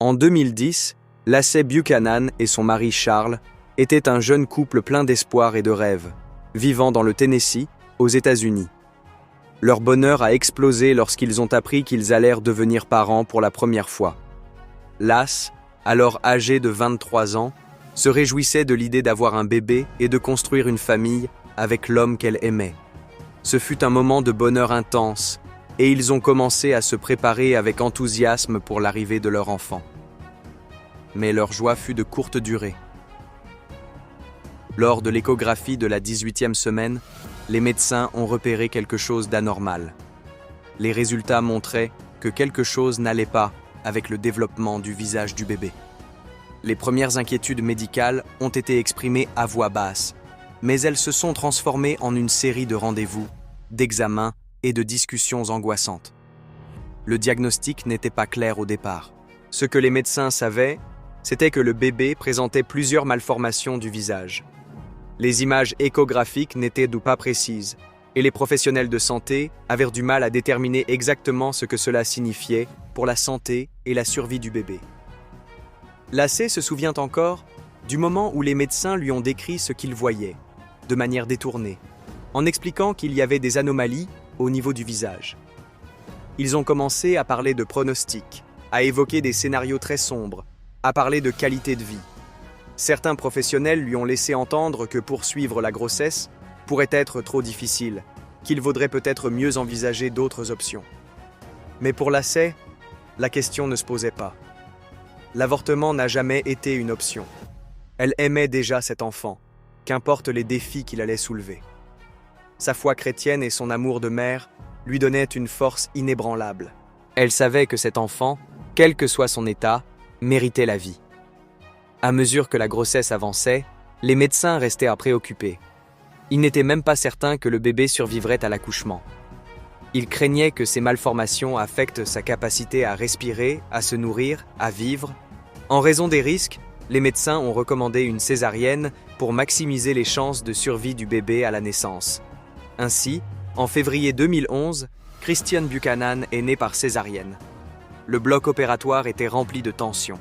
En 2010, Lacey Buchanan et son mari Charles étaient un jeune couple plein d'espoir et de rêves, vivant dans le Tennessee, aux États-Unis. Leur bonheur a explosé lorsqu'ils ont appris qu'ils allèrent devenir parents pour la première fois. Lass, alors âgée de 23 ans, se réjouissait de l'idée d'avoir un bébé et de construire une famille avec l'homme qu'elle aimait. Ce fut un moment de bonheur intense, et ils ont commencé à se préparer avec enthousiasme pour l'arrivée de leur enfant. Mais leur joie fut de courte durée. Lors de l'échographie de la 18e semaine, les médecins ont repéré quelque chose d'anormal. Les résultats montraient que quelque chose n'allait pas avec le développement du visage du bébé. Les premières inquiétudes médicales ont été exprimées à voix basse, mais elles se sont transformées en une série de rendez-vous, d'examens et de discussions angoissantes. Le diagnostic n'était pas clair au départ. Ce que les médecins savaient, c'était que le bébé présentait plusieurs malformations du visage. Les images échographiques n'étaient pas précises, et les professionnels de santé avaient du mal à déterminer exactement ce que cela signifiait pour la santé et la survie du bébé. Lacey se souvient encore du moment où les médecins lui ont décrit ce qu'ils voyaient, de manière détournée, en expliquant qu'il y avait des anomalies au niveau du visage. Ils ont commencé à parler de pronostics, à évoquer des scénarios très sombres, à parler de qualité de vie. Certains professionnels lui ont laissé entendre que poursuivre la grossesse pourrait être trop difficile, qu'il vaudrait peut-être mieux envisager d'autres options. Mais pour Lacey, la question ne se posait pas. L'avortement n'a jamais été une option. Elle aimait déjà cet enfant, qu'importe les défis qu'il allait soulever. Sa foi chrétienne et son amour de mère lui donnaient une force inébranlable. Elle savait que cet enfant, quel que soit son état, méritait la vie. À mesure que la grossesse avançait, les médecins restaient préoccupés. Ils n'étaient même pas certains que le bébé survivrait à l'accouchement. Ils craignaient que ces malformations affectent sa capacité à respirer, à se nourrir, à vivre. En raison des risques, les médecins ont recommandé une césarienne pour maximiser les chances de survie du bébé à la naissance. Ainsi, en février 2011, Christian Buchanan est né par césarienne. Le bloc opératoire était rempli de tension.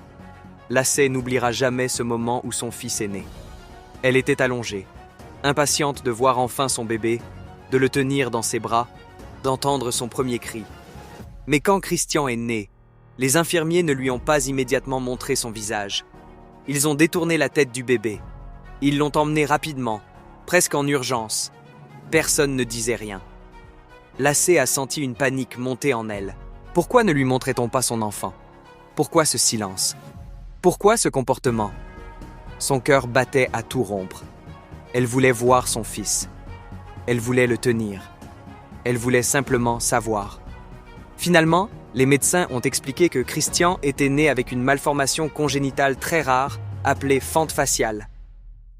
Lacey n'oubliera jamais ce moment où son fils est né. Elle était allongée, impatiente de voir enfin son bébé, de le tenir dans ses bras, d'entendre son premier cri. Mais quand Christian est né, les infirmiers ne lui ont pas immédiatement montré son visage. Ils ont détourné la tête du bébé. Ils l'ont emmené rapidement, presque en urgence. Personne ne disait rien. Lacey a senti une panique monter en elle. Pourquoi ne lui montrait-on pas son enfant? Pourquoi ce silence? Pourquoi ce comportement? Son cœur battait à tout rompre. Elle voulait voir son fils. Elle voulait le tenir. Elle voulait simplement savoir. Finalement, les médecins ont expliqué que Christian était né avec une malformation congénitale très rare, appelée fente faciale.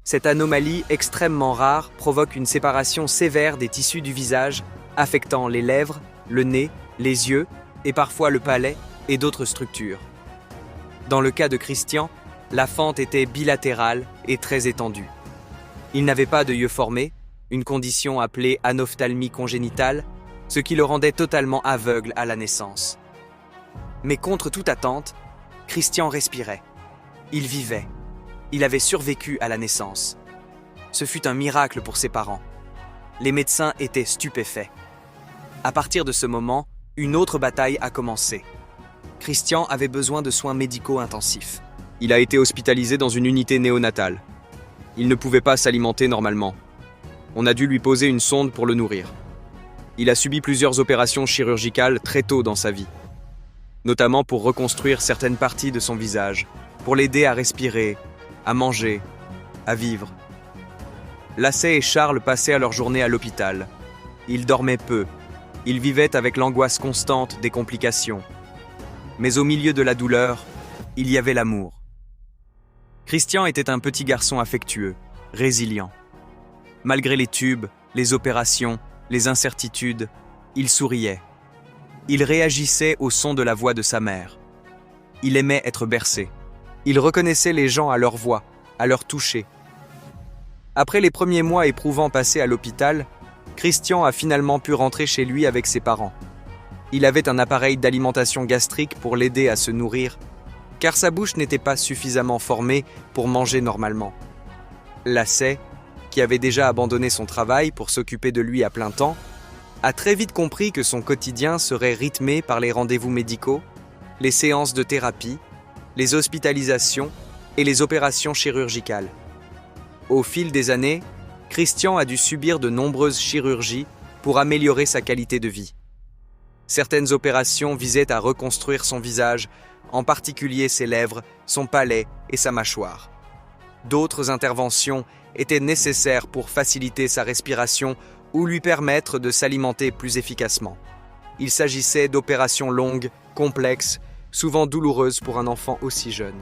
Cette anomalie extrêmement rare provoque une séparation sévère des tissus du visage, affectant les lèvres, le nez, les yeux et parfois le palais et d'autres structures. Dans le cas de Christian, la fente était bilatérale et très étendue. Il n'avait pas de yeux formés, une condition appelée anophtalmie congénitale, ce qui le rendait totalement aveugle à la naissance. Mais contre toute attente, Christian respirait. Il vivait. Il avait survécu à la naissance. Ce fut un miracle pour ses parents. Les médecins étaient stupéfaits. À partir de ce moment, une autre bataille a commencé. Christian avait besoin de soins médicaux intensifs. Il a été hospitalisé dans une unité néonatale. Il ne pouvait pas s'alimenter normalement. On a dû lui poser une sonde pour le nourrir. Il a subi plusieurs opérations chirurgicales très tôt dans sa vie, notamment pour reconstruire certaines parties de son visage, pour l'aider à respirer, à manger, à vivre. Lacey et Charles passaient leur journée à l'hôpital. Ils dormaient peu. Ils vivaient avec l'angoisse constante des complications. Mais au milieu de la douleur, il y avait l'amour. Christian était un petit garçon affectueux, résilient. Malgré les tubes, les opérations, les incertitudes, il souriait. Il réagissait au son de la voix de sa mère. Il aimait être bercé. Il reconnaissait les gens à leur voix, à leur toucher. Après les premiers mois éprouvants passés à l'hôpital, Christian a finalement pu rentrer chez lui avec ses parents. Il avait un appareil d'alimentation gastrique pour l'aider à se nourrir, car sa bouche n'était pas suffisamment formée pour manger normalement. Lacey, qui avait déjà abandonné son travail pour s'occuper de lui à plein temps, a très vite compris que son quotidien serait rythmé par les rendez-vous médicaux, les séances de thérapie, les hospitalisations et les opérations chirurgicales. Au fil des années, Christian a dû subir de nombreuses chirurgies pour améliorer sa qualité de vie. Certaines opérations visaient à reconstruire son visage, en particulier ses lèvres, son palais et sa mâchoire. D'autres interventions étaient nécessaires pour faciliter sa respiration ou lui permettre de s'alimenter plus efficacement. Il s'agissait d'opérations longues, complexes, souvent douloureuses pour un enfant aussi jeune.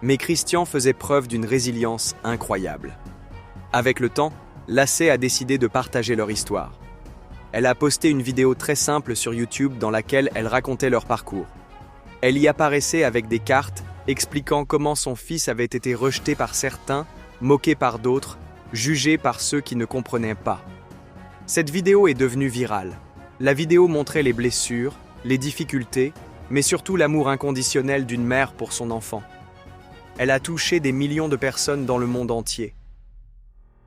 Mais Christian faisait preuve d'une résilience incroyable. Avec le temps, Lacey a décidé de partager leur histoire. Elle a posté une vidéo très simple sur YouTube dans laquelle elle racontait leur parcours. Elle y apparaissait avec des cartes expliquant comment son fils avait été rejeté par certains, moqué par d'autres, jugé par ceux qui ne comprenaient pas. Cette vidéo est devenue virale. La vidéo montrait les blessures, les difficultés, mais surtout l'amour inconditionnel d'une mère pour son enfant. Elle a touché des millions de personnes dans le monde entier.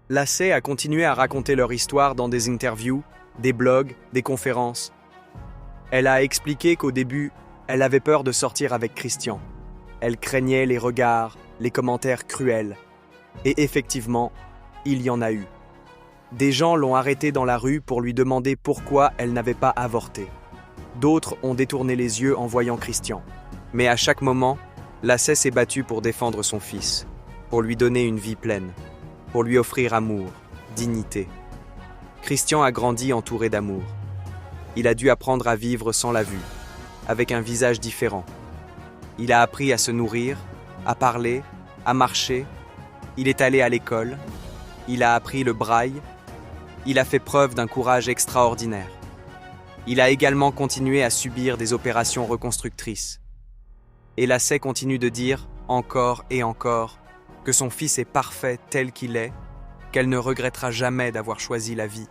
Lacey a continué à raconter leur histoire dans des interviews, des blogs, des conférences. Elle a expliqué qu'au début, elle avait peur de sortir avec Christian. Elle craignait les regards, les commentaires cruels. Et effectivement, il y en a eu. Des gens l'ont arrêtée dans la rue pour lui demander pourquoi elle n'avait pas avorté. D'autres ont détourné les yeux en voyant Christian. Mais à chaque moment, Lacey s'est battue pour défendre son fils, pour lui donner une vie pleine, pour lui offrir amour, dignité. Christian a grandi entouré d'amour. Il a dû apprendre à vivre sans la vue, avec un visage différent. Il a appris à se nourrir, à parler, à marcher. Il est allé à l'école. Il a appris le braille. Il a fait preuve d'un courage extraordinaire. Il a également continué à subir des opérations reconstructrices. Et Lacey continue de dire, encore et encore, que son fils est parfait tel qu'il est, qu'elle ne regrettera jamais d'avoir choisi la vie,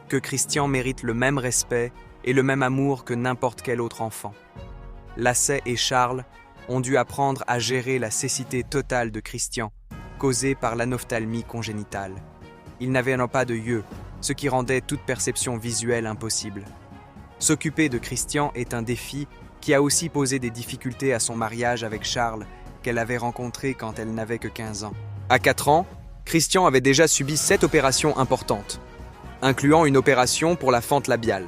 que Christian mérite le même respect et le même amour que n'importe quel autre enfant. Lacey et Charles ont dû apprendre à gérer la cécité totale de Christian, causée par l'anephtalmie congénitale. Ils n'avaient pas de yeux, ce qui rendait toute perception visuelle impossible. S'occuper de Christian est un défi qui a aussi posé des difficultés à son mariage avec Charles, qu'elle avait rencontré quand elle n'avait que 15 ans. À 4 ans, Christian avait déjà subi 7 opérations importantes, incluant une opération pour la fente labiale.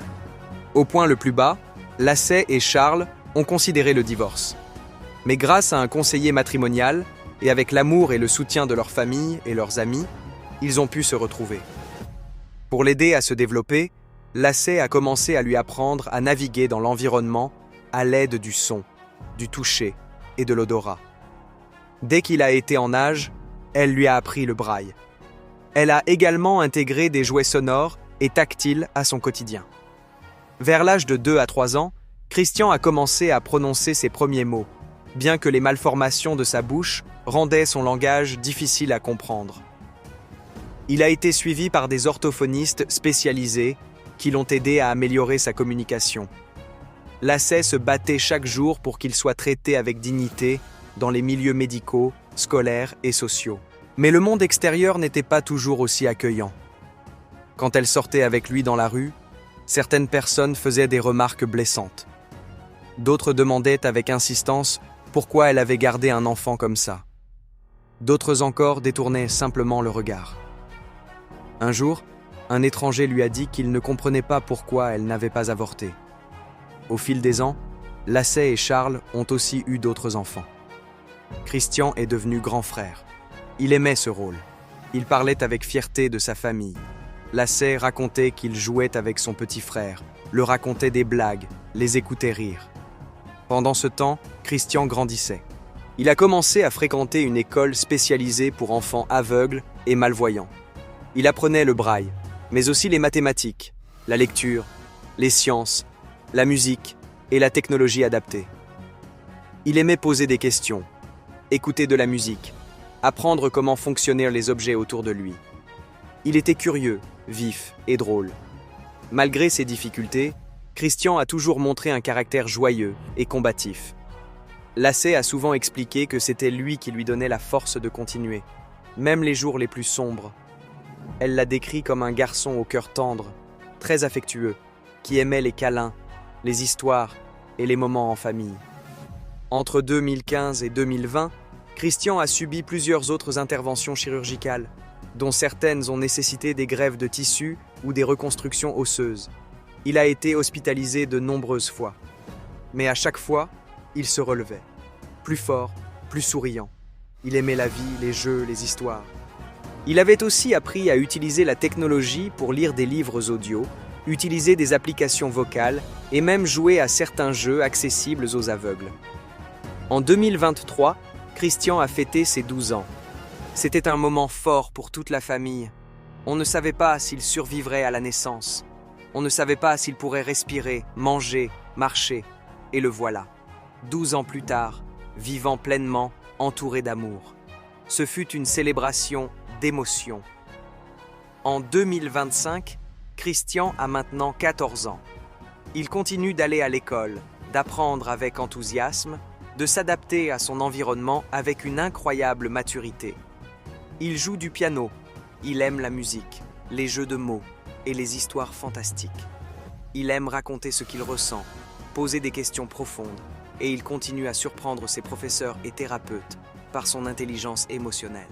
Au point le plus bas, Lacey et Charles ont considéré le divorce. Mais grâce à un conseiller matrimonial, et avec l'amour et le soutien de leur famille et leurs amis, ils ont pu se retrouver. Pour l'aider à se développer, Lacey a commencé à lui apprendre à naviguer dans l'environnement à l'aide du son, du toucher et de l'odorat. Dès qu'il a été en âge, elle lui a appris le braille. Elle a également intégré des jouets sonores et tactiles à son quotidien. Vers l'âge de 2 à 3 ans, Christian a commencé à prononcer ses premiers mots, bien que les malformations de sa bouche rendaient son langage difficile à comprendre. Il a été suivi par des orthophonistes spécialisés qui l'ont aidé à améliorer sa communication. Lacey se battait chaque jour pour qu'il soit traité avec dignité dans les milieux médicaux, scolaires et sociaux. Mais le monde extérieur n'était pas toujours aussi accueillant. Quand elle sortait avec lui dans la rue, certaines personnes faisaient des remarques blessantes. D'autres demandaient avec insistance pourquoi elle avait gardé un enfant comme ça. D'autres encore détournaient simplement le regard. Un jour, un étranger lui a dit qu'il ne comprenait pas pourquoi elle n'avait pas avorté. Au fil des ans, Lacey et Charles ont aussi eu d'autres enfants. Christian est devenu grand frère. Il aimait ce rôle. Il parlait avec fierté de sa famille. Lacey racontait qu'il jouait avec son petit frère, le racontait des blagues, les écoutait rire. Pendant ce temps, Christian grandissait. Il a commencé à fréquenter une école spécialisée pour enfants aveugles et malvoyants. Il apprenait le braille, mais aussi les mathématiques, la lecture, les sciences, la musique et la technologie adaptée. Il aimait poser des questions, écouter de la musique, apprendre comment fonctionnaient les objets autour de lui. Il était curieux, vif et drôle. Malgré ses difficultés, Christian a toujours montré un caractère joyeux et combatif. Lacey a souvent expliqué que c'était lui qui lui donnait la force de continuer, même les jours les plus sombres. Elle l'a décrit comme un garçon au cœur tendre, très affectueux, qui aimait les câlins, les histoires et les moments en famille. Entre 2015 et 2020, Christian a subi plusieurs autres interventions chirurgicales, dont certaines ont nécessité des greffes de tissus ou des reconstructions osseuses. Il a été hospitalisé de nombreuses fois. Mais à chaque fois, il se relevait. Plus fort, plus souriant. Il aimait la vie, les jeux, les histoires. Il avait aussi appris à utiliser la technologie pour lire des livres audio, utiliser des applications vocales et même jouer à certains jeux accessibles aux aveugles. En 2023, Christian a fêté ses 12 ans. C'était un moment fort pour toute la famille. On ne savait pas s'il survivrait à la naissance. On ne savait pas s'il pourrait respirer, manger, marcher. Et le voilà, 12 ans plus tard, vivant pleinement, entouré d'amour. Ce fut une célébration d'émotion. En 2025, Christian a maintenant 14 ans. Il continue d'aller à l'école, d'apprendre avec enthousiasme, de s'adapter à son environnement avec une incroyable maturité. Il joue du piano, il aime la musique, les jeux de mots et les histoires fantastiques. Il aime raconter ce qu'il ressent, poser des questions profondes, et il continue à surprendre ses professeurs et thérapeutes par son intelligence émotionnelle.